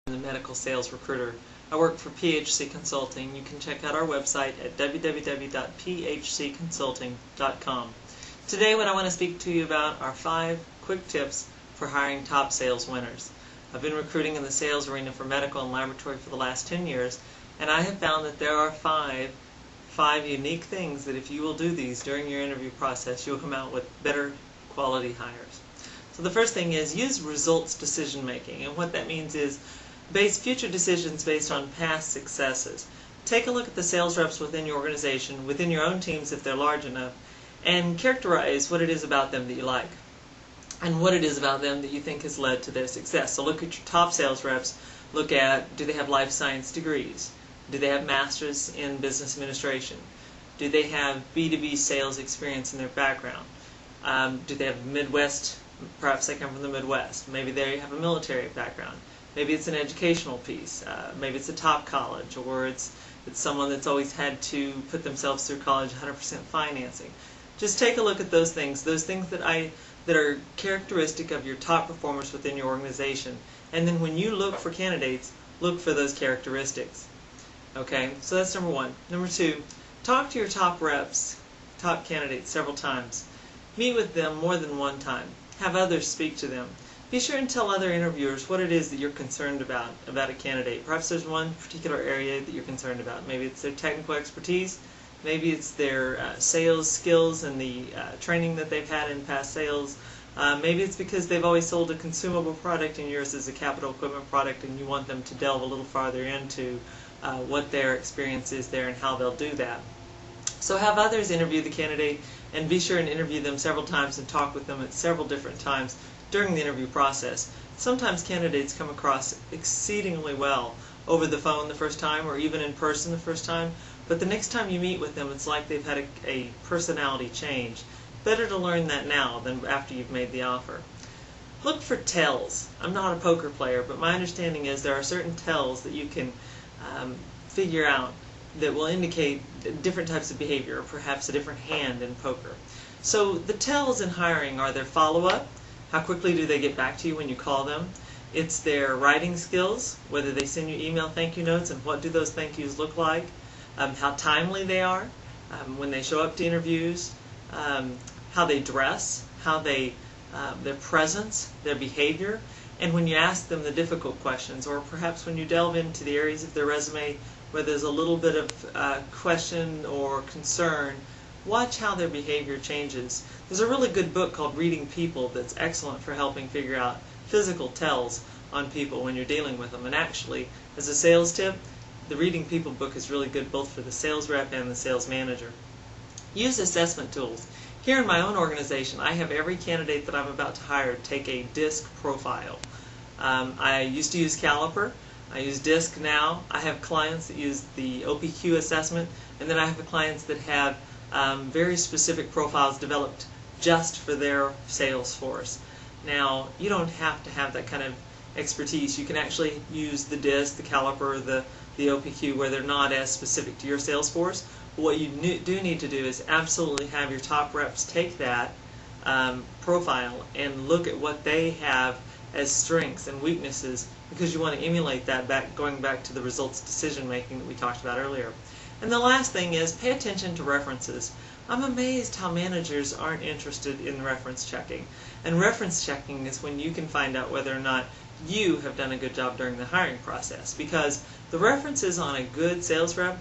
I'm the medical sales recruiter. I work for PHC Consulting. You can check out our website at www.phcconsulting.com. Today what I want to speak to you about are 5 quick tips for hiring top sales winners. I've been recruiting in the sales arena for medical and laboratory for the last 10 years, and I have found that there are five unique things that if you will do these during your interview process, you'll come out with better quality hires. So the first thing is use results decision making, and what that means is base future decisions based on past successes. Take a look at the sales reps within your organization, within your own teams if they're large enough, and characterize what it is about them that you like and what it is about them that you think has led to their success. So look at your top sales reps. Look at, do they have life science degrees? Do they have masters in business administration? Do they have B2B sales experience in their background? Do they have Midwest? Perhaps they come from the Midwest. Maybe they have a military background. Maybe it's an educational piece. Maybe it's a top college, or it's someone that's always had to put themselves through college 100% financing. Just take a look at those things that are characteristic of your top performers within your organization. And then when you look for candidates, look for those characteristics. Okay, so that's number 1. Number 2, talk to your top reps, top candidates several times. Meet with them more than one time. Have others speak to them. Be sure and tell other interviewers what it is that you're concerned about a candidate. Perhaps there's one particular area that you're concerned about. Maybe it's their technical expertise. Maybe it's their sales skills and the training that they've had in past sales. Maybe it's because they've always sold a consumable product and yours is a capital equipment product, and you want them to delve a little farther into what their experience is there and how they'll do that. So have others interview the candidate, and be sure and interview them several times and talk with them at several different times during the interview process. Sometimes candidates come across exceedingly well over the phone the first time, or even in person the first time, but the next time you meet with them it's like they've had a personality change. Better to learn that now than after you've made the offer. Look for tells. I'm not a poker player, but my understanding is there are certain tells that you can figure out that will indicate different types of behavior, or perhaps a different hand in poker. So the tells in hiring are their follow-up. How quickly do they get back to you when you call them? It's their writing skills, whether they send you email thank you notes, and what do those thank yous look like? How timely they are when they show up to interviews, how they dress, how they their presence, their behavior, and when you ask them the difficult questions, or perhaps when you delve into the areas of their resume where there's a little bit of question or concern, watch how their behavior changes. There's a really good book called Reading People that's excellent for helping figure out physical tells on people when you're dealing with them. And actually, as a sales tip, the Reading People book is really good both for the sales rep and the sales manager. Use assessment tools. Here in my own organization, I have every candidate that I'm about to hire take a DISC profile. I used to use Caliper. I use DISC now. I have clients that use the OPQ assessment, and then I have clients that have very specific profiles developed just for their sales force. Now, you don't have to have that kind of expertise. You can actually use the DISC, the Caliper, the OPQ where they're not as specific to your sales force. But what you do need to do is absolutely have your top reps take that profile and look at what they have as strengths and weaknesses, because you want to emulate that going back to the results decision making that we talked about earlier. And the last thing is pay attention to references. I'm amazed how managers aren't interested in reference checking. And reference checking is when you can find out whether or not you have done a good job during the hiring process, because the references on a good sales rep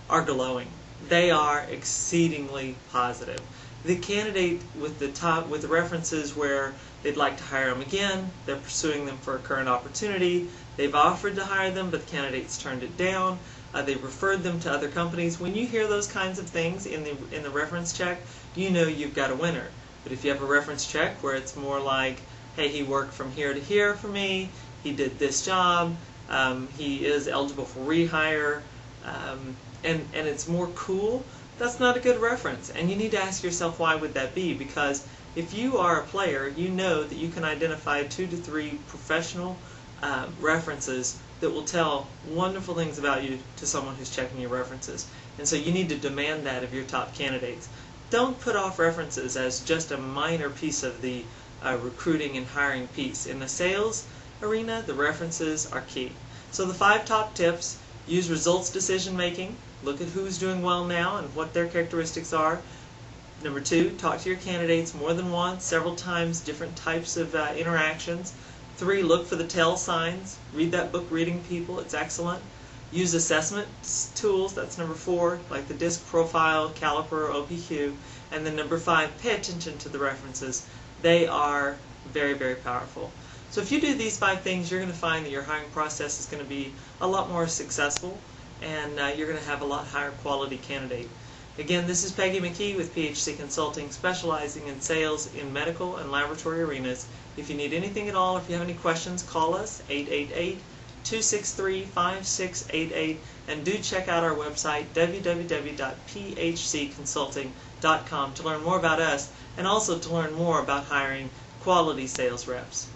are glowing. They are exceedingly positive. The candidate with the references where they'd like to hire them again, they're pursuing them for a current opportunity, they've offered to hire them but the candidate's turned it down, they've referred them to other companies. When you hear those kinds of things in the reference check, you know you've got a winner. But if you have a reference check where it's more like, hey, he worked from here to here for me, he did this job, he is eligible for rehire, and it's more cool, that's not a good reference. And you need to ask yourself, why would that be? Because if you are a player, you know that you can identify 2 to 3 professional references that will tell wonderful things about you to someone who's checking your references. And so you need to demand that of your top candidates. Don't put off references as just a minor piece of the recruiting and hiring piece. In the sales arena, the references are key. So the 5 top tips: use results decision making. Look at who's doing well now and what their characteristics are. Number 2, talk to your candidates more than once, several times, different types of interactions. 3, look for the tell signs. Read that book, Reading People. It's excellent. Use assessment tools. That's number 4, like the DISC profile, caliper, OPQ. And then number 5, pay attention to the references. They are very, very powerful. So if you do these 5 things, you're going to find that your hiring process is going to be a lot more successful, and you're going to have a lot higher quality candidate. Again, this is Peggy McKee with PHC Consulting, specializing in sales in medical and laboratory arenas. If you need anything at all, or if you have any questions, call us, 888-263-5688, and do check out our website, www.phcconsulting.com, to learn more about us and also to learn more about hiring quality sales reps.